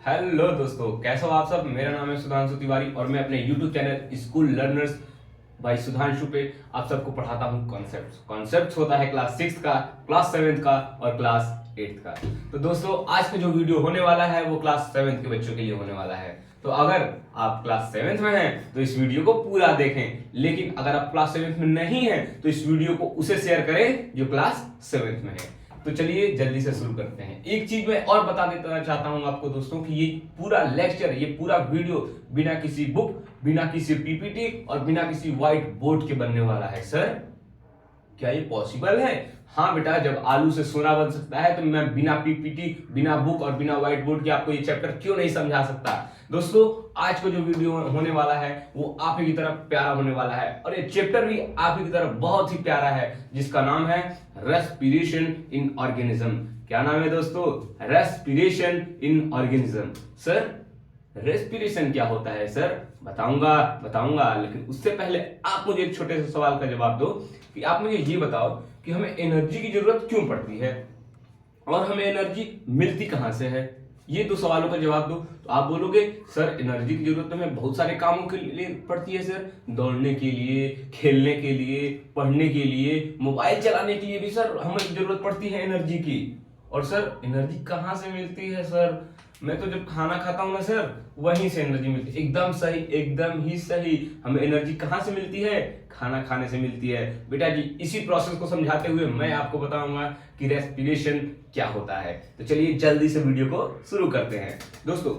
Hello दोस्तों, कैसे हो आप सब। मेरा नाम है सुधांशु तिवारी और मैं अपने YouTube channel school learners by Sudhanshu पे आप सबको पढ़ाता हूँ कॉन्सेप्ट्स होता है क्लास 6 का, क्लास 7 का और क्लास 8 का। तो दोस्तों, आज का जो वीडियो होने वाला है वो क्लास 7 के बच्चों के लिए होने वाला है। तो अगर आप क्लास 7 में हैं तो इस वीडियो को पूरा देखें, लेकिन अगर आप क्लास 7 में नहीं हैं तो इस वीडियो को उसे शेयर करें जो क्लास 7 में है। तो चलिए जल्दी से शुरू करते हैं। एक चीज मैं और बता देना चाहता हूं आपको दोस्तों कि ये पूरा लेक्चर, ये पूरा वीडियो बिना किसी बुक, बिना किसी पीपीटी और बिना किसी व्हाइट बोर्ड के बनने वाला है। सर, क्या ये पॉसिबल है? हाँ बेटा, जब आलू से सोना बन सकता है तो मैं बिना पीपीटी, बिना बुक और बिना व्हाइट बोर्ड के आपको ये चैप्टर क्यों नहीं समझा सकता। दोस्तों, आज का जो वीडियो होने वाला है वो आप ही की तरफ प्यारा होने वाला है और ये चैप्टर भी आप ही की तरफ बहुत ही प्यारा है, जिसका नाम है रेस्पिरेशन इन ऑर्गेनिज्म। क्या नाम है दोस्तों? Respiration in organism. Sir, respiration क्या होता है? सर, बताऊंगा, लेकिन उससे पहले आप मुझे एक छोटे से सवाल का जवाब दो कि आप मुझे ये बताओ कि हमें एनर्जी की जरूरत क्यों पड़ती है और हमें एनर्जी मिलती कहां से है। ये दो सवालों का जवाब दो। तो आप बोलोगे सर, एनर्जी की जरूरत हमें बहुत सारे कामों के लिए पड़ती है सर, दौड़ने के लिए, खेलने के लिए, पढ़ने के लिए, मोबाइल चलाने के लिए भी सर हमें जरूरत पड़ती है एनर्जी की। और सर, एनर्जी कहाँ से मिलती है सर? मैं तो जब खाना खाता हूँ ना सर, वहीं से एनर्जी मिलती है। एकदम सही, एकदम ही सही। हमें एनर्जी कहाँ से मिलती है? खाना खाने से मिलती है। बेटा जी, इसी प्रोसेस को समझाते हुए मैं आपको बताऊंगा कि रेस्पिरेशन क्या होता है। तो चलिए जल्दी से वीडियो को शुरू करते हैं। दोस्तों,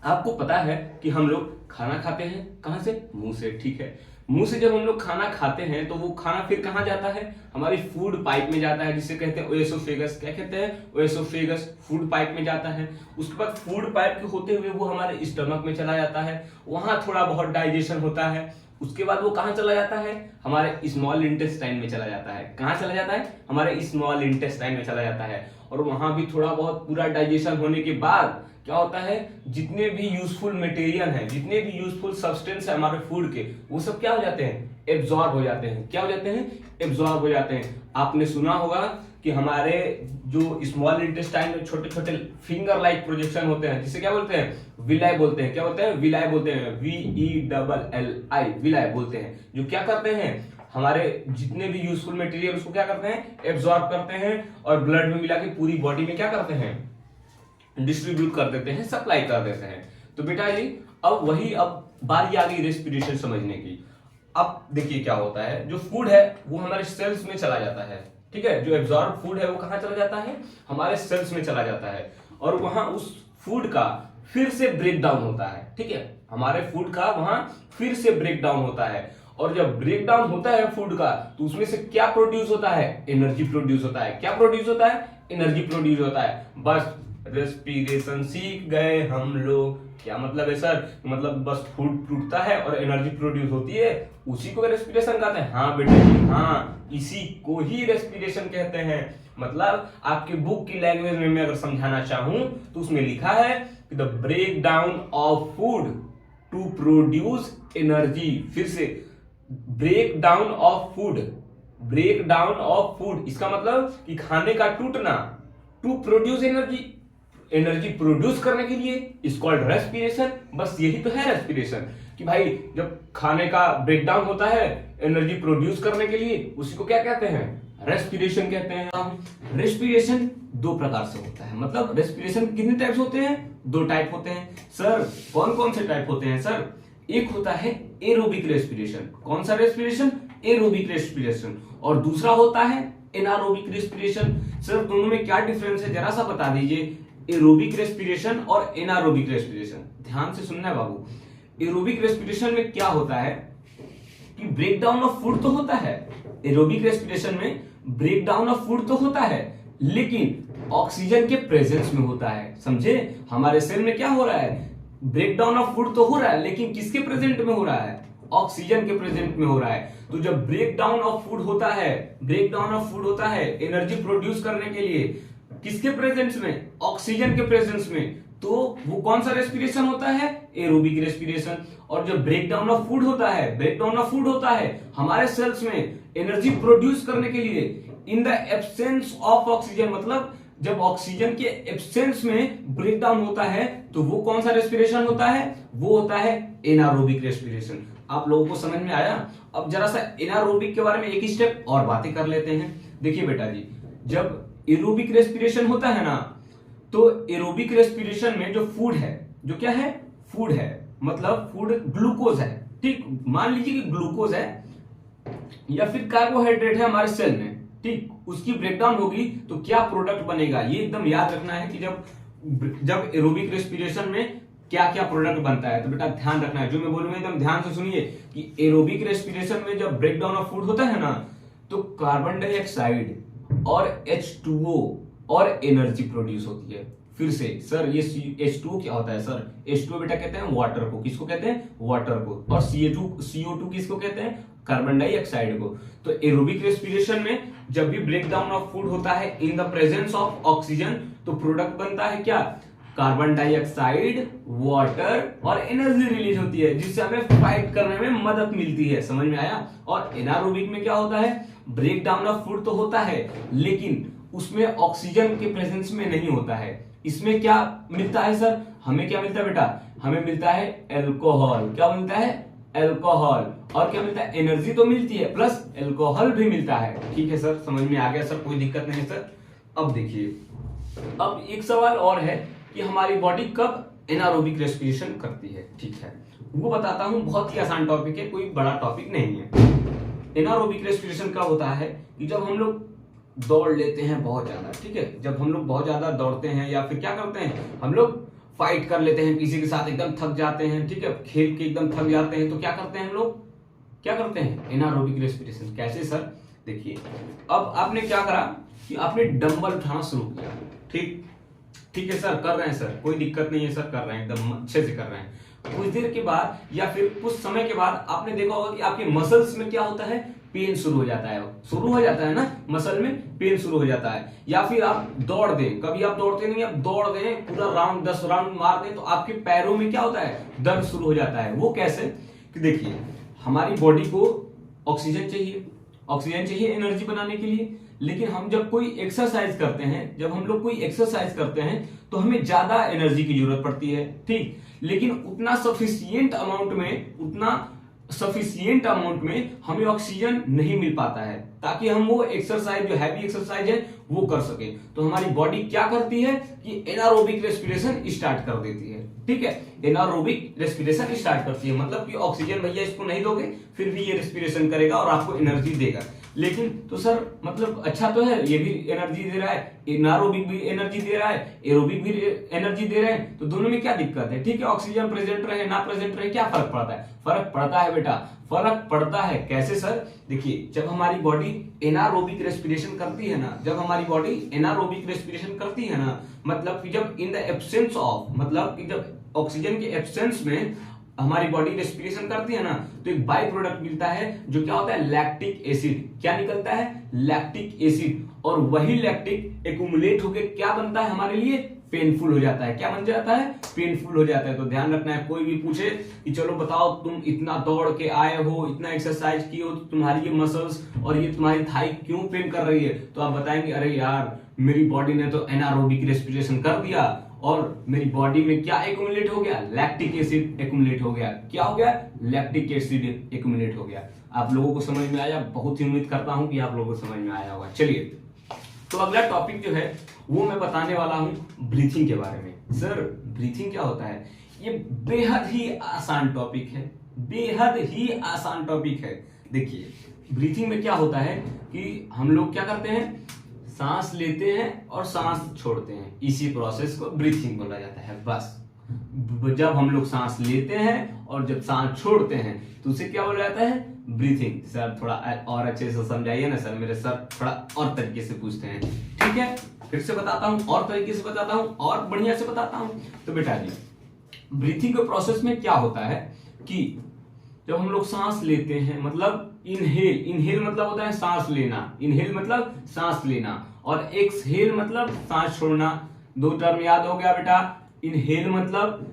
आपको पता है कि हम लोग खाना खाते हैं कहां से? मुंह से। ठीक है, मुंह से जब हम लोग खाना खाते हैं तो वो खाना फिर कहां जाता है? हमारी फूड पाइप में जाता है, जिसे कहते हैं ओएसोफेगस। क्या कहते हैं? ओएसोफेगस। फूड पाइप में जाता है। उसके बाद फूड पाइप के होते हुए वो हमारे स्टमक में चला जाता है, वहां थोड़ा बहुत डाइजेशन होता है। उसके बाद वो कहां चला जाता है? हमारे स्मॉल इंटेस्टाइन में चला जाता है। कहां चला जाता है? हमारे स्मॉल इंटेस्टाइन में चला जाता है। और वहां भी थोड़ा बहुत पूरा डाइजेशन होने के बाद क्या होता है, जितने भी यूजफुल मटेरियल हैं, जितने भी यूजफुल सब्सटेंस है हमारे फूड के, वो सब क्या हो जाते हैं? एब्जॉर्ब हो जाते हैं। क्या हो जाते हैं? एब्जॉर्ब हो जाते हैं। आपने सुना होगा कि हमारे जो स्मॉल इंटेस्टाइन में छोटे छोटे फिंगर लाइक प्रोजेक्शन होते हैं, जिसे क्या बोलते हैं? विलाई बोलते हैं। क्या बोलते हैं? विलाई बोलते हैं। VELLI, विलाई बोलते हैं। जो क्या करते हैं, हमारे जितने भी यूजफुल मटेरियल उसको क्या करते हैं? एब्जॉर्ब करते हैं और ब्लड में मिला के पूरी बॉडी में क्या करते हैं? डिस्ट्रीब्यूट कर देते हैं, सप्लाई कर देते हैं। तो बेटा जी, अब बारी आ गई रेस्पिरेशन समझने की। अब देखिए क्या होता है, जो फूड है वो हमारे सेल्स में चला जाता है। ठीक है, जो एब्जॉर्ब फूड है वो कहां चला जाता है? हमारे सेल्स में चला जाता है और वहां उस फूड का फिर से ब्रेक डाउन होता है। ठीक है, हमारे फूड का वहां फिर से ब्रेक डाउन होता है और जब ब्रेक डाउन होता है फूड का तो उसमें से क्या प्रोड्यूस होता है? एनर्जी प्रोड्यूस होता है। क्या प्रोड्यूस होता है? एनर्जी प्रोड्यूस होता है। बस रेस्पिरेशन सीख गए हम लोग। क्या मतलब है सर? मतलब बस फूड टूटता है और एनर्जी प्रोड्यूस होती है, उसी को रेस्पिरेशन कहते हैं। हाँ बेटे, हाँ, इसी को ही रेस्पिरेशन कहते हैं। मतलब आपके बुक की लैंग्वेज में मैं अगर समझाना चाहूं तो उसमें लिखा है कि the break down of food to produce energy. फिर से, break down of food, break down of food, इसका मतलब कि खाने का टूटना, to produce energy, energy produce करने के लिए, इज कॉल्ड रेस्पिरेशन। बस यही तो है रेस्पिरेशन, कि भाई जब खाने का ब्रेकडाउन होता है एनर्जी प्रोड्यूस करने के लिए, उसी को क्या कहते हैं? रेस्पिरेशन कहते हैं। रेस्पिरेशन दो प्रकार से होता है। मतलब रेस्पिरेशन कितने टाइप्स होते हैं? दो टाइप होते हैं। सर, कौन कौन से टाइप होते हैं सर? एक होता है एरोबिक रेस्पिरेशन। कौन सा रेस्पिरेशन? Aerobic respiration. और दूसरा होता है एनारोबिक रेस्पिरेशन। सर, दोनों में क्या डिफरेंस है, जरा सा बता दीजिए। एरोबिक रेस्पिरेशन और एनारोबिक रेस्पिरेशन, ध्यान से सुनना है बाबू। एरोबिक रेस्पिरेशन में क्या होता है कि ब्रेक डाउन ऑफ फूड तो होता है, एरोबिक रेस्पिरेशन में ब्रेक डाउन ऑफ फूड तो होता है, लेकिन ऑक्सीजन के प्रेजेंस में होता है। समझे? हमारे सेल में क्या हो रहा है? ब्रेक डाउन ऑफ फूड तो हो रहा है, लेकिन किसके प्रेजेंट में हो रहा है? ऑक्सीजन के प्रेजेंट में हो रहा है। तो जब ब्रेक डाउन ऑफ फूड होता है, ब्रेक डाउन ऑफ फूड होता है एनर्जी प्रोड्यूस करने के लिए, किसके प्रेजेंस में? ऑक्सीजन के प्रेजेंस में, तो वो कौन सा रेस्पिरेशन होता है? Aerobic respiration. और जब ब्रेक डाउन ऑफ फूड होता है, ब्रेक डाउन ऑफ फूड होता है हमारे सेल्स में एनर्जी प्रोड्यूस करने के लिए in the absence of oxygen, मतलब जब ऑक्सीजन के एब्सेंस में ब्रेक डाउन होता है तो वो कौन सा रेस्पिरेशन होता है? वो होता है एनारोबिक रेस्पिरेशन। आप लोगों को समझ में आया? अब जरा सा एनारोबिक के बारे में एक स्टेप और बातें कर लेते हैं। देखिए बेटा जी, जब एरोबिक रेस्पिरेशन होता है ना, तो एरोबिक रेस्पिरेशन में जो फूड है, जो क्या है? फूड है, मतलब फूड ग्लूकोज है, ठीक। मान लीजिए कि ग्लूकोज है या फिर कार्बोहाइड्रेट है हमारे सेल में, ठीक। उसकी ब्रेकडाउन होगी तो क्या प्रोडक्ट बनेगा, ये एकदम याद रखना है कि जब एरोबिक रेस्पिरेशन में क्या क्या प्रोडक्ट बनता है। तो बेटा ध्यान रखना है, जो मैं बोलूंगा एकदम ध्यान से सुनिए कि एरोबिक रेस्पिरेशन में जब ब्रेकडाउन ऑफ फूड होता है ना, तो कार्बन डाइऑक्साइड और H2O और एनर्जी प्रोड्यूस होती है। फिर से सर ये H2O क्या होता है? सर H2O बेटा कहते हैं वाटर को। किसको कहते हैं? वाटर को। और CO2 किसको कहते हैं? कार्बन डाइऑक्साइड को। तो एरोबिक रेस्पिरेशन में जब भी ब्रेकडाउन ऑफ फूड होता है in the presence of oxygen, तो प्रोडक्ट बनता है क्या? कार्बन डाइऑक्साइड, वाटर और एनर्जी रिलीज होती है, जिससे हमें फाइट करने में मदद मिलती है। समझ में आया? और एनारोबिक में क्या होता है? ब्रेक डाउन ऑफ फूड तो होता है, लेकिन उसमें ऑक्सीजन के प्रेजेंस में नहीं होता है। इसमें क्या मिलता है सर? हमें क्या मिलता है बेटा? हमें मिलता है एल्कोहल। क्या मिलता है? एल्कोहल। और क्या मिलता है? एनर्जी तो मिलती है, प्लस एल्कोहल भी मिलता है। ठीक है सर, समझ में आ गया सर, कोई दिक्कत नहीं है सर। अब देखिए, अब एक सवाल और है कि हमारी बॉडी कब एनारोबिक रेस्पिरेशन करती है। ठीक है, वो बताता हूं, बहुत ही आसान टॉपिक है, कोई बड़ा टॉपिक नहीं है। एनारोबिक रेस्पिरेशन कब होता है? कि जब हम लोग दौड़ लेते हैं बहुत ज्यादा, ठीक है। जब हम लोग बहुत ज्यादा दौड़ते हैं या फिर क्या करते हैं, हम लोग फाइट कर लेते हैं किसी के साथ, एकदम थक जाते हैं, ठीक है, खेल के एकदम थक जाते हैं, तो क्या करते हैं हम लोग? क्या करते हैं? Anaerobic respiration. कैसे सर? देखिए, अब आपने क्या करा कि आपने डंबल उठाना शुरू किया, ठीक है सर, कर रहे हैं सर, कोई दिक्कत नहीं है सर, कर रहे हैं, एकदम अच्छे से कर रहे हैं। कुछ देर के बाद या फिर कुछ समय के बाद आपने देखा होगा कि आपके मसल्स में क्या होता है? पेन शुरू हो जाता है। शुरू हो जाता है ना, मसल में पेन शुरू हो जाता है। या फिर आप दौड़ दें, कभी आप दौड़ते नहीं, आप दौड़ दें पूरा राउंड 10 राउंड मार दें, तो आपके पैरों में क्या होता है? दर्द शुरू हो जाता है। वो कैसे? कि देखिए, हमारी बॉडी को ऑक्सीजन चाहिए एनर्जी बनाने के लिए, लेकिन हम जब कोई एक्सरसाइज करते हैं, जब हम लोग कोई एक्सरसाइज करते हैं तो हमें ज्यादा एनर्जी की जरूरत पड़ती है, ठीक। लेकिन उतना सफिशिएंट अमाउंट में हमें ऑक्सीजन नहीं मिल पाता है, ताकि हम वो एक्सरसाइज, जो हैवी एक्सरसाइज है, वो कर सके। तो हमारी बॉडी क्या करती है कि एनारोबिक रेस्पिरेशन स्टार्ट कर देती है, ठीक है। एनारोबिक रेस्पिरेशन स्टार्ट करती है, मतलब कि ऑक्सीजन भैया इसको नहीं दोगे फिर भी ये रेस्पिरेशन करेगा और आपको एनर्जी देगा। लेकिन तो सर मतलब अच्छा तो है, ये भी एनर्जी दे रहा है, एनारोबिक भी एनर्जी दे रहा है, एरोबिक भी एनर्जी दे रहे हैं, तो दोनों में क्या दिक्कत है? ठीक है, ऑक्सीजन प्रेजेंट रहे ना प्रेजेंट रहे, क्या फर्क पड़ता है? फर्क पड़ता है बेटा, फर्क पड़ता है। कैसे सर? देखिए, जब हमारी बॉडी एनारोबिक रेस्पिरेशन करती है ना, मतलब कि जब इन द एब्सेंस ऑफ, मतलब कि जब ऑक्सीजन के एब्सेंस में हमारी बॉडी रेस्पिरेशन करती है ना, तो एक बाई प्रोडक्ट मिलता है, जो क्या होता है? Lactic acid. क्या निकलता है? Lactic acid. और वही लैक्टिक एक्युमुलेट होकर क्या बनता है हमारे लिए? पेनफुल हो जाता है। क्या बन जाता है? पेनफुल हो जाता है। तो ध्यान रखना है, कोई भी पूछे कि चलो बताओ तुम इतना दौड़ के आए हो, इतना एक्सरसाइज किए हो, तो तुम्हारी ये मसल्स और ये तुम्हारी थाई क्यों पेन कर रही है, तो आप बताएंगे अरे यार मेरी बॉडी ने तो एनारोबिक रेस्पिरेशन कर दिया और मेरी बॉडी में क्या एक्युमुलेट हो गया? लैक्टिक एसिड एक्युमुलेट हो गया। क्या हो गया? लैक्टिक एसिड एक्युमुलेट हो गया। आप लोगों को समझ में आया? बहुत ही उम्मीद करता हूं कि आप लोगों को समझ में आया होगा। चलिए, तो अगला टॉपिक जो है वो मैं बताने वाला हूं ब्रीथिंग के बारे में। सर ब्रीथिंग क्या होता है? ये बेहद ही आसान टॉपिक है, बेहद ही आसान टॉपिक है। देखिए, ब्रीथिंग में क्या होता है कि हम लोग क्या करते हैं? सांस लेते हैं और सांस छोड़ते हैं, इसी प्रोसेस को ब्रीथिंग बोला जाता है। बस जब हम लोग सांस लेते हैं और जब सांस छोड़ते हैं तो उसे क्या बोला जाता है? ब्रीथिंग। सर थोड़ा और अच्छे से समझाइए ना सर, मेरे सर थोड़ा और तरीके से पूछते हैं। ठीक है, फिर से बताता हूं, और तरीके से बताता हूं, और बढ़िया से बताता हूं। तो बेटा जी, ब्रीथिंग के प्रोसेस में क्या होता है कि जब हम लोग सांस लेते हैं, मतलब इनहेल मतलब होता है सांस लेना, इनहेल मतलब सांस लेना, और एक्सहेल मतलब सांस छोड़ना। दो टर्म याद हो गया बेटा? इनहेल मतलब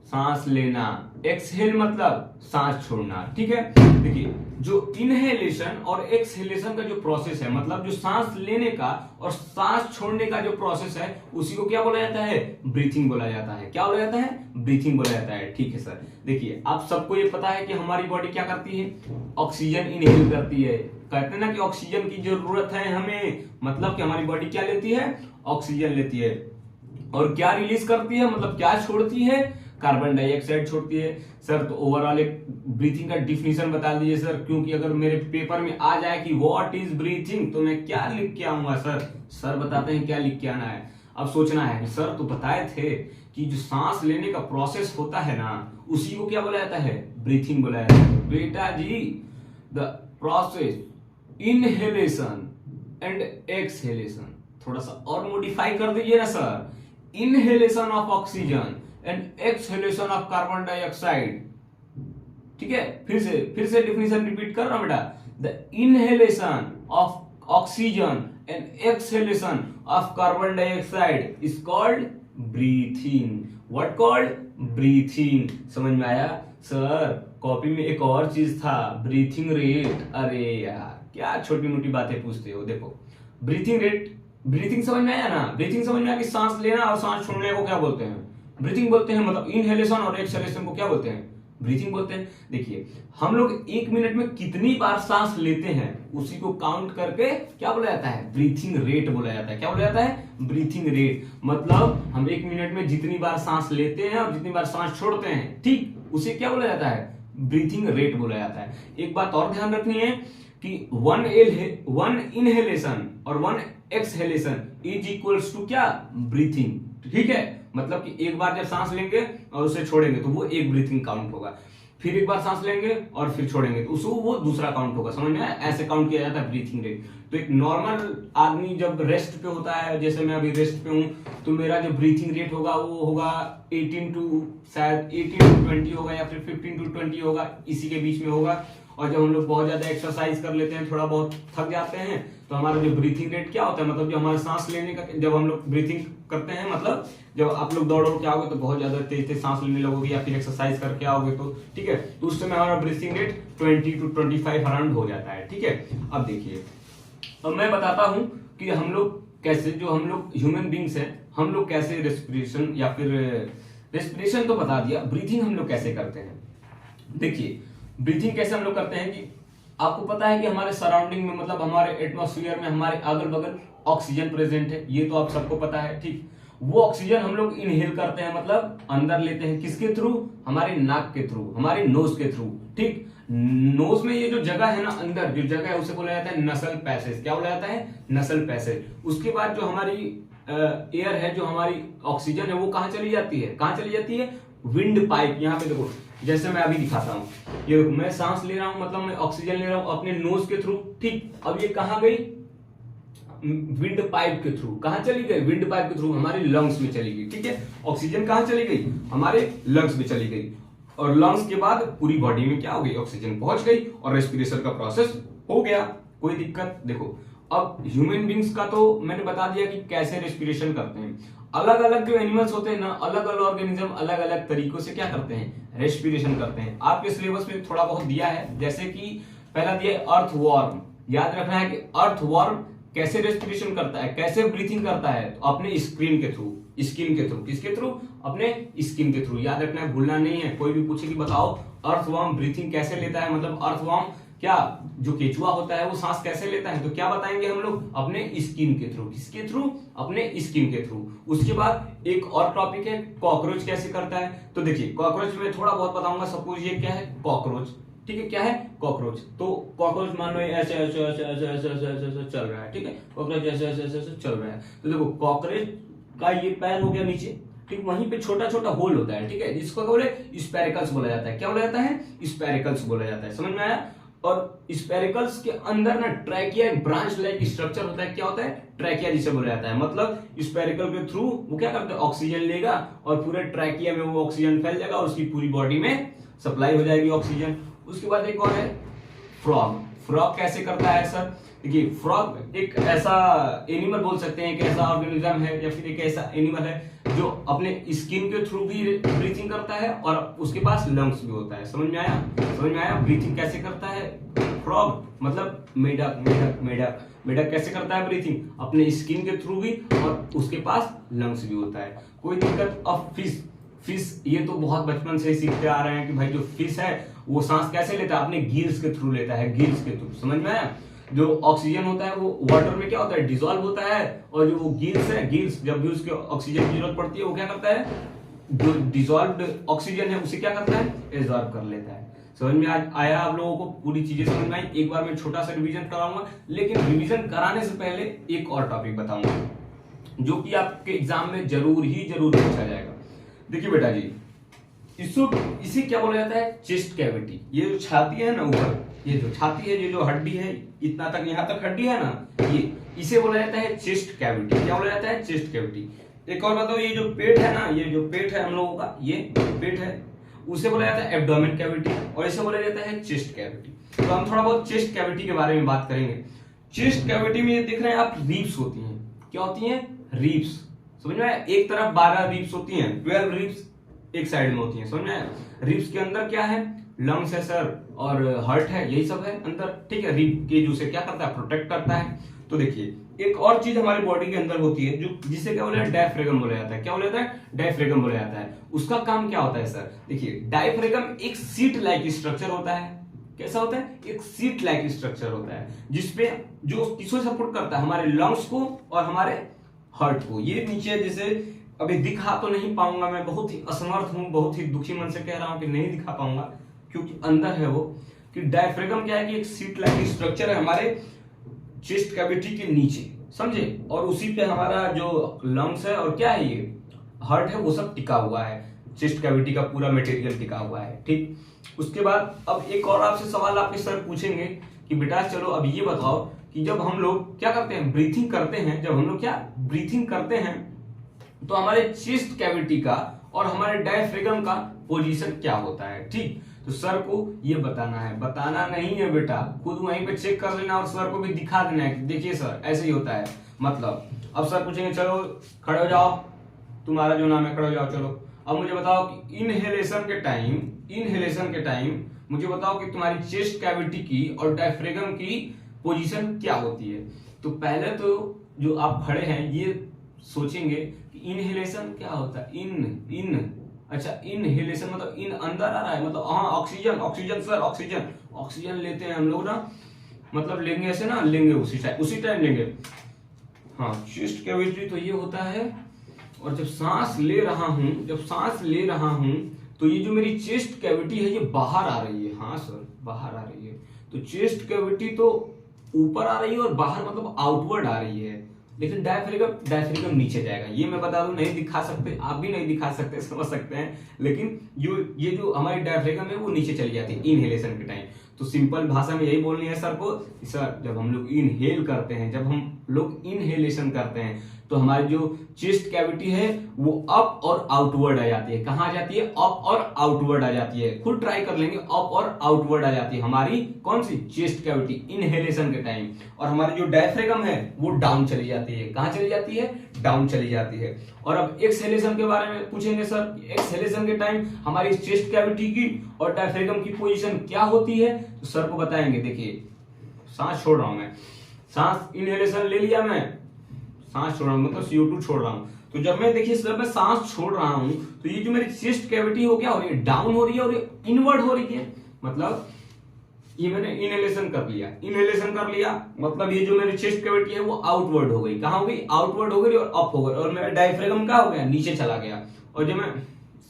सांस लेना, एक्सहेल मतलब सांस छोड़ना, ठीक है। देखिए जो इनहेलेशन और एक्सहेलेशन का जो प्रोसेस है, मतलब जो सांस लेने का और सांस छोड़ने का जो प्रोसेस है, उसी को क्या बोला जाता है? ब्रीथिंग बोला जाता है। क्या बोला जाता है? ब्रीथिंग बोला जाता है, ठीक है सर। देखिए आप सबको ये पता है कि हमारी बॉडी क्या करती है? ऑक्सीजन इनहेल करती है। कहते हैं ना कि ऑक्सीजन की जरूरत है हमें, मतलब कि हमारी बॉडी क्या लेती है? ऑक्सीजन लेती है। और क्या रिलीज करती है, मतलब क्या छोड़ती है? कार्बन डाइऑक्साइड छोड़ती है। सर तो ओवरऑल एक ब्रीथिंग का डिफिनीशन बता दीजिए सर, क्योंकि अगर मेरे पेपर में आ जाए कि व्हाट इज ब्रीथिंग, तो मैं क्या लिख के आऊंगा सर? सर बताते हैं क्या लिख के आना है। अब सोचना है कि सर तो बताए थे कि जो सांस लेने का प्रोसेस होता है ना, उसी को क्या बोला जाता है? ब्रीथिंग बोला जाता है। बेटा जी, the process inhalation and exhalation, थोड़ा सा और मॉडिफाई कर दीजिए ना sir. Inhalation of oxygen and exhalation of carbon dioxide, ठीक है। फिर से डिफिनीशन रिपीट कर रहा हूं बेटा। The inhalation of oxygen and exhalation of carbon dioxide is called breathing. What called? Breathing. समझ में आया सर? कॉपी में एक और चीज था, ब्रीथिंग रेट। अरे यार क्या छोटी मोटी बातें पूछते हो। देखो ब्रीथिंग रेट, ब्रीथिंग समझ में आया ना? ब्रीथिंग समझ में आया कि सांस लेना और सांस छोड़ने को क्या बोलते हैं? ब्रीथिंग बोलते हैं। मतलब इनहेलेशन और एक्सहेलेशन को क्या बोलते हैं? ब्रीथिंग बोलते हैं। देखिए हम लोग 1 मिनट में कितनी बार सांस लेते हैं, उसी को काउंट करके क्या बोला जाता है? ब्रीथिंग रेट बोला जाता है। क्या बोला जाता है? Breathing rate. मतलब हम 1 मिनट में जितनी बार सांस लेते हैं और जितनी बार सांस छोड़ते हैं, ठीक, उसे क्या बोला जाता है? ब्रीथिंग रेट बोला जाता है। एक बात और ध्यान रखनी है कि वन इनहेलेशन और one exhalation is equals to क्या? ब्रीथिंग, ठीक है। मतलब कि एक बार जब सांस लेंगे और उसे छोड़ेंगे तो वो एक ब्रीथिंग काउंट होगा, फिर एक बार सांस लेंगे और फिर छोड़ेंगे तो उसको वो दूसरा काउंट होगा। समझ में आया? ऐसे काउंट किया जाता है ब्रीथिंग रेट। तो एक नॉर्मल आदमी जब रेस्ट पे होता है, जैसे मैं अभी रेस्ट पे हूं, तो मेरा जो ब्रीथिंग रेट होगा वो होगा 18 टू 20 होगा या फिर 15 टू 20 होगा, इसी के बीच में होगा। और जब हम लोग बहुत ज्यादा एक्सरसाइज कर लेते हैं, थोड़ा बहुत थक जाते हैं, तो हमारा जो ब्रीथिंग रेट क्या होता है, मतलब जो हमारा सांस लेने का, जब हम लोग ब्रीथिंग करते हैं, मतलब जब आप लोग दौड़ के आओगे तो बहुत ज्यादा तेज तेज सांस लेने लगोगे या फिर एक्सरसाइज करके आओगे तो, ठीक है, तो उस समय हमारा ब्रीथिंग रेट 20 टू 25 अराउंड हो जाता है, ठीक है। अब देखिए, अब मैं बताता हूं कि हम लोग कैसे, जो हम लोग ह्यूमन बींग्स हैं, हम लोग कैसे रेस्पिरेशन, या फिर रेस्पिरेशन तो बता दिया, ब्रीथिंग हम लोग कैसे करते हैं। देखिए ब्रीथिंग कैसे हम लोग करते हैं कि आपको पता है कि हमारे सराउंडिंग में, मतलब हमारे एटमॉस्फेयर में, हमारे अगल बगल ऑक्सीजन प्रेजेंट है, ये तो आप सबको पता है, ठीक। वो ऑक्सीजन हम लोग इनहेल करते हैं, मतलब अंदर लेते हैं, किसके थ्रू? हमारे नाक के थ्रू, हमारे नोज के थ्रू, ठीक। नोज में ये जो जगह है ना, अंदर जो जगह है, उसे बोला जाता है नसल पैसेज। क्या बोला जाता है? नसल पैसेज। उसके बाद जो हमारी एयर है, जो हमारी ऑक्सीजन है, वो कहाँ चली जाती है? कहाँ चली जाती है? Wind pipe. यहाँ पे देखो, जैसे मैं अभी दिखाता हूँ, ये देखो, मैं सांस ले रहा हूँ, मतलब मैं ऑक्सीजन ले रहा हूँ अपने नोज के थ्रू, ठीक। अब ये कहाँ गई? विंड पाइप के थ्रू। कहाँ चली गई? विंड पाइप के थ्रू हमारे लंग्स में चली गई, ठीक है। ऑक्सीजन कहाँ चली गई? हमारे लंग्स में चली गई, और लंग्स के बाद पूरी बॉडी में क्या हो गई? ऑक्सीजन पहुंच गई और रेस्पिरेशन का प्रोसेस हो गया। कोई दिक्कत? देखो अब ह्यूमन बींग्स का तो मैंने बता दिया कि कैसे रेस्पिरेशन करते हैं। अलग अलग जो एनिमल्स होते हैं ना, अलग अलग ऑर्गेनिज्म अलग अलग तरीकों से क्या करते हैं? रेस्पिरेशन करते हैं। आपके सिलेबस में थोड़ा बहुत दिया है, जैसे कि पहला दिया है अर्थवॉर्म। याद रखना है कि अर्थवॉर्म कैसे रेस्पिरेशन करता है, कैसे ब्रीथिंग करता है? तो अपने स्क्रीन के थ्रू, स्किन के थ्रू। किसके थ्रू? अपने स्किन के थ्रू। याद रखना है, भूलना नहीं है। कोई भी पूछे कि बताओ अर्थवॉर्म ब्रीथिंग कैसे लेता है, मतलब अर्थवॉर्म क्या, जो केचुआ होता है वो सांस कैसे लेता है, तो क्या बताएंगे हम लोग? अपने स्किन के थ्रू। किसके थ्रू? अपने स्किन के थ्रू। उसके बाद एक और टॉपिक है, कॉकरोच कैसे करता है। तो देखिए कॉकरोच में थोड़ा बहुत बताऊंगा। सपोज ये क्या है? कॉकरोच, ठीक है। क्या है? कॉकरोच। तो कॉकरोच मान लो ऐसे ऐसे ऐसे ऐसे ऐसे ऐसे ऐसे चल रहा है, ठीक है। कॉकरोच ऐसे ऐसे ऐसे ऐसे चल रहा है। तो देखो कॉकरोच का ये पैर हो गया नीचे, ठीक, वहीं पे छोटा छोटा होल होता है, ठीक है, जिसको बोले स्पेरिकल्स बोला जाता है। क्या बोला जाता है? स्पेरिकल्स बोला जाता है। समझ में आया? और स्पेरिकल्स के अंदर ना ट्रैकिया, ब्रांच लाइक स्ट्रक्चर होता है। क्या होता है? ट्रैकिया जिसे बोला जाता है। मतलब स्पेरिकल के थ्रू वो क्या करता है? ऑक्सीजन लेगा और पूरे ट्रैकिया में वो ऑक्सीजन फैल जाएगा और उसकी पूरी बॉडी में सप्लाई हो जाएगी ऑक्सीजन। उसके बाद एक और है फ्रॉग। फ्रॉग कैसे करता है सर? देखिए फ्रॉग एक ऐसा एनिमल बोल सकते हैं, एक ऐसा ऑर्गेनिज्म है या फिर एक ऐसा एनिमल है जो अपने स्किन के थ्रू भी ब्रीथिंग करता है और उसके पास लंग्स भी होता है। समझ में आया? समझ में आया? ब्रीथिंग कैसे करता है फ्रॉग, मतलब मेढक मेढक मेढक मेढक कैसे करता है ब्रीथिंग? अपने स्किन के थ्रू भी और उसके पास लंग्स भी होता है। कोई दिक्कत? अब फिश ये तो बहुत बचपन से सीखते आ रहे हैं कि भाई जो फिश है वो सांस कैसे लेता है? अपने गिल्स के थ्रू लेता है, गिल्स के थ्रू। समझ में आया? जो ऑक्सीजन होता है वो वाटर में क्या होता है? डिसॉल्व होता है, और जो वो गिल्स है, गिल्स जब भी उसके ऑक्सीजन की जरूरत पड़ती है वो क्या करता है? जो डिसॉल्व्ड ऑक्सीजन है उसे क्या करता है? एब्जॉर्ब कर लेता है। समझ में आया आप लोगों को? पूरी चीजें समझ में आई? एक बार मैं छोटा सा रिवीजन कराऊंगा, लेकिन रिवीजन कराने से पहले एक और टॉपिक बताऊंगा जो कि आपके एग्जाम में जरूर पूछा जाएगा। देखिए बेटा जी, इसे क्या बोला जाता है? Chest cavity. ये जो छाती है ना ऊपर, ये जो छाती है, ये जो हड्डी है इतना तक, यहाँ तक हड्डी है ना, ये इसे बोला जाता है चेस्ट कैविटी। क्या बोला जाता है? Chest cavity. एक और बताओ, ये जो पेट है ना, ये जो पेट है हम लोगों का, ये पेट है, उसे बोला जाता है एब्डोमेन कैविटी, और इसे बोला जाता है चेस्ट कैविटी। तो हम थोड़ा बहुत चेस्ट कैविटी के बारे में बात करेंगे। चेस्ट कैविटी में ये देख रहे हैं आप, रिब्स होती हैं। क्या होती हैं? रिब्स। समझ में आया? एक तरफ 12 रिब्स होती हैं, 12 रिब्स एक साइड में होती हैं। समझ में आया? रिब्स के अंदर क्या है? लंग्स है सर, और हार्ट है, यही सब है अंदर। ठीक है, रिब के जो से क्या करता है? प्रोटेक्ट करता है। तो देखिए, एक और चीज हमारी बॉडी के अंदर होती है जो जिसे क्या बोला जाता है? डायफ्रागम बोला जाता है। क्या बोला जाता है? डायफ्रागम बोला जाता है। उसका काम क्या होता है सर? देखिए, डायफ्रागम एक सीट लाइक स्ट्रक्चर होता है। कैसा होता है? एक सीट लाइक स्ट्रक्चर होता है, जिसपे जो किसको सपोर्ट करता है? हमारे लंग्स को और हमारे हार्ट को। ये नीचे जैसे अभी दिखा तो नहीं पाऊंगा, मैं बहुत ही असमर्थ हूं, बहुत ही दुखी मन से कह रहा हूं कि नहीं दिखा पाऊंगा, क्योंकि अंदर है वो। कि डायफ्रागम क्या है? कि एक सीट लाइक स्ट्रक्चर है हमारे चेस्ट कैविटी के नीचे, समझे? और उसी पे हमारा जो लंग्स है और क्या है, ये हार्ट है, वो सब टिका हुआ है। चेस्ट कैविटी का पूरा मटेरियल टिका हुआ है। ठीक, उसके बाद अब एक और आपसे सवाल आपके सर पूछेंगे कि बेटा चलो अब ये बताओ कि जब हम लोग क्या करते हैं? ब्रीथिंग करते हैं। जब हम लोग क्या ब्रीथिंग करते हैं तो हमारे चेस्ट कैविटी का और हमारे डायफ्रागम का पोजीशन क्या होता है? ठीक, तो सर को ये बताना है, बताना नहीं है बेटा, खुद वहीं पे चेक कर लेना और सर को भी दिखा देना है कि देखिए सर ऐसे ही होता है। मतलब अब सर पूछेंगे चलो खड़े हो जाओ, तुम्हारा जो नाम है खड़े हो जाओ, चलो अब मुझे बताओ कि इनहेलेशन के टाइम मुझे बताओ कि तुम्हारी चेस्ट कैविटी की और डायफ्रागम की पोजीशन क्या होती है। तो पहले तो जो आप खड़े हैं ये सोचेंगे कि इनहेलेशन क्या होता है? अच्छा, इनहेलेशन मतलब इन अंदर आ रहा है, मतलब हाँ ऑक्सीजन सर, ऑक्सीजन लेते हैं हम लोग ना, मतलब लेंगे ऐसे ना, लेंगे उसी टाइम लेंगे। हाँ, चेस्ट कैविटी तो ये होता है, और जब सांस ले रहा हूं तो ये जो मेरी चेस्ट कैविटी है ये बाहर आ रही है। हाँ सर, बाहर आ रही है। तो चेस्ट कैविटी तो ऊपर आ रही है और बाहर मतलब आउटवर्ड आ रही है, लेकिन डायफ्रागम नीचे जाएगा। ये मैं बता दूं, नहीं दिखा सकते, आप भी नहीं दिखा सकते, समझ सकते हैं, लेकिन ये जो हमारी डायफ्रागम है वो नीचे चली जाती है इनहेलेशन के टाइम। तो सिंपल भाषा में यही बोलनी है सर को, सर जब हम लोग इनहेल करते हैं, जब हम लोग इनहेलेशन करते हैं तो हमारी जो चेस्ट कैविटी है वो अप और आउटवर्ड आ जाती है। कहां आ जाती है? अप और आउटवर्ड आ जाती है। खुद ट्राई कर लेंगे, अप और आउटवर्ड आ जाती है हमारी कौन सी? चेस्ट कैविटी इनहेलेशन के टाइम। और हमारी जो डायफ्रागम है वो डाउन चली जाती है। कहां चली जाती है? डाउन चली जाती है। और अब एक्सहेलेशन के बारे में पूछेंगे सर, एक्सहेलेशन के टाइम हमारी चेस्ट कैविटी की और डायफ्रागम की पोजीशन क्या होती है? तो सर को बताएंगे। देखिए, सांस छोड़ रहा हूं मैं, सांस इनहेलेशन ले लिया, मैं सांस छोड़ रहा हूं, मतलब CO2 छोड़ रहा हूं। तो जब मैं देखिए जब मैं सांस छोड़ रहा हूं तो ये जो मेरी चेस्ट कैविटी हो क्या हो रही है? डाउन हो रही है और ये इनवर्ड हो रही है। मतलब ये मैंने इनहेलेशन कर लिया, मतलब ये जो मेरी चेस्ट कैविटी है वो आउटवर्ड हो गई। कहां हो गई? आउटवर्ड हो गई और अप हो गई, और मेरा डायफ्रागम क्या हो गया? नीचे चला गया। और जब मैं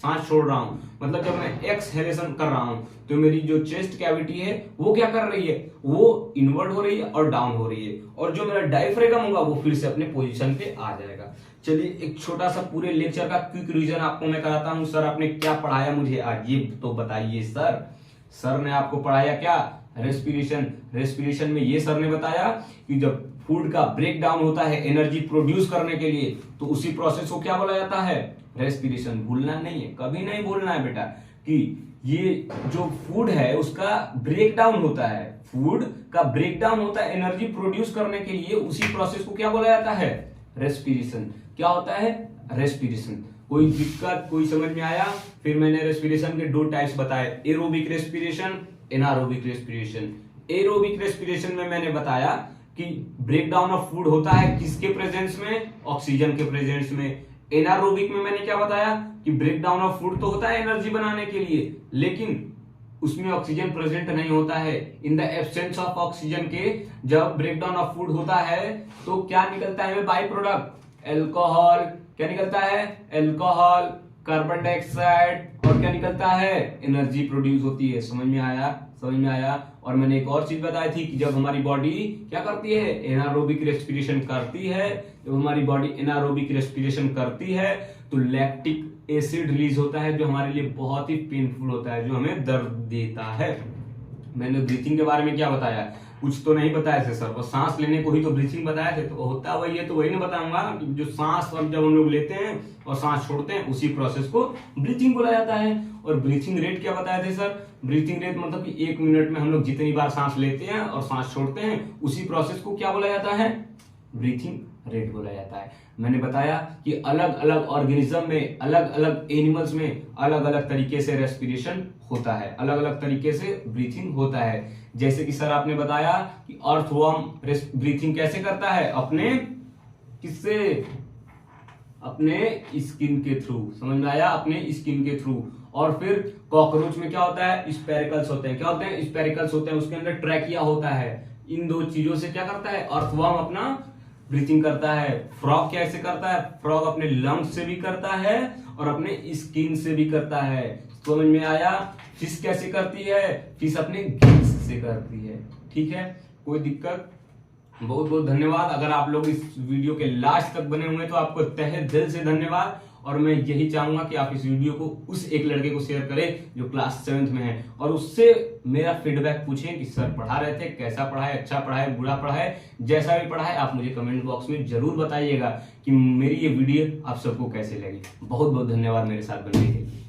सांस छोड़ रहा हूं, मतलब जब मैं एक्सहेलेशन कर रहा हूं, तो मेरी जो चेस्ट कैविटी है वो क्या कर रही है? वो इनवर्ड हो रही है और डाउन हो रही है, और जो मेरा डायफ्रागम होगा वो फिर से अपने पोजीशन पे आ जाएगा। चलिए, एक छोटा सा पूरे लेक्चर का क्विक रिवीजन आपको मैं कराता हूं। सर आपने क्या पढ़ाया मुझे आज, ये तो बताइए सर। सर ने आपको पढ़ाया क्या? रेस्पिरेशन में ये सर ने बताया कि जब फूड का ब्रेक डाउन होता है एनर्जी प्रोड्यूस करने के लिए, तो उसी प्रोसेस को क्या बोला जाता है? रेस्पिरेशन। भूलना नहीं है, कभी नहीं भूलना है बेटा, कि ये जो फूड है उसका ब्रेक डाउन होता है, फूड का ब्रेक डाउन होता है एनर्जी प्रोड्यूस करने के लिए, उसी प्रोसेस को क्या बोला जाता है? रेस्पिरेशन। क्या होता है? रेस्पिरेशन। कोई दिक्कत, कोई समझ में आया? फिर मैंने रेस्पिरेशन के 2 टाइप्स बताए, aerobic respiration, anaerobic respiration. Aerobic respiration में मैंने बताया कि ब्रेक डाउन ऑफ फूड होता है किसके प्रेजेंस में? ऑक्सीजन के प्रेजेंस में। एनारोबिक में मैंने क्या बताया कि ब्रेक डाउन ऑफ फूड तो होता है एनर्जी बनाने के लिए, लेकिन उसमें ऑक्सीजन प्रेजेंट नहीं होता है। In the absence of oxygen के जब ब्रेक डाउन ऑफ फूड होता है तो क्या निकलता है बाई प्रोडक्ट? एल्कोहल। क्या निकलता है? एल्कोहल, कार्बन डाइऑक्साइड, और क्या निकलता है? एनर्जी प्रोड्यूस होती है। समझ में आया? समझ में आया? और मैंने एक और चीज बताई थी कि जब हमारी बॉडी क्या करती है? एनारोबिक रेस्पिरेशन करती है। जब हमारी बॉडी एनारोबिक रेस्पिरेशन करती है तो लैक्टिक एसिड रिलीज होता है, जो हमारे लिए बहुत ही पेनफुल होता है, जो हमें दर्द देता है। मैंने ब्रीथिंग के बारे में क्या बताया? कुछ तो नहीं बताया थे सर, वो सांस लेने को ही तो ब्रीथिंग बताया थे, तो होता वही है, तो वही नहीं बताऊंगा कि जो सांस जब हम लोग लेते हैं और सांस छोड़ते हैं उसी प्रोसेस को ब्रीथिंग बोला जाता है। और ब्रीथिंग रेट क्या बताए थे सर? ब्रीथिंग रेट मतलब कि 1 मिनट में हम लोग जितनी बार सांस लेते हैं और सांस छोड़ते हैं उसी प्रोसेस को क्या बोला जाता है? ब्रीथिंग रेट बोला जाता है। मैंने बताया कि अलग अलग ऑर्गेनिज्म में, अलग अलग एनिमल्स में अलग अलग तरीके से रेस्पिरेशन होता है, अलग अलग तरीके से ब्रीथिंग होता है। जैसे कि सर आपने बताया कि अर्थवर्म ब्रीथिंग कैसे करता है? अपने किससे? अपने स्किन के थ्रू। समझ में आया? अपने स्किन के थ्रू। और फिर कॉकरोच में क्या होता है? स्पेरिकल्स होते हैं। क्या होते हैं? स्पेरिकल्स होते हैं, उसके अंदर ट्रैकिया होता है। इन 2 चीजों से क्या करता है? अर्थवर्म अपना ब्रीथिंग करता है। फ्रॉग कैसे करता है? फ्रॉग अपने लंग्स से भी करता है और अपने स्किन से भी करता है। समझ में आया? फिश कैसे करती है? फिश अपने गिल्स से करती है। ठीक है, कोई दिक्कत? बहुत बहुत धन्यवाद। अगर आप लोग इस वीडियो के लास्ट तक बने हुए तो आपको तहे दिल से धन्यवाद। और मैं यही चाहूंगा कि आप इस वीडियो को उस एक लड़के को शेयर करें जो क्लास 7th में है, और उससे मेरा फीडबैक पूछें कि सर पढ़ा रहे थे, कैसा पढ़ाए, अच्छा पढ़ाए, बुरा पढ़ाए, जैसा भी पढ़ाए आप मुझे कमेंट बॉक्स में जरूर बताइएगा कि मेरी ये वीडियो आप सबको कैसे लगी। बहुत बहुत धन्यवाद मेरे साथ बनने के लिए।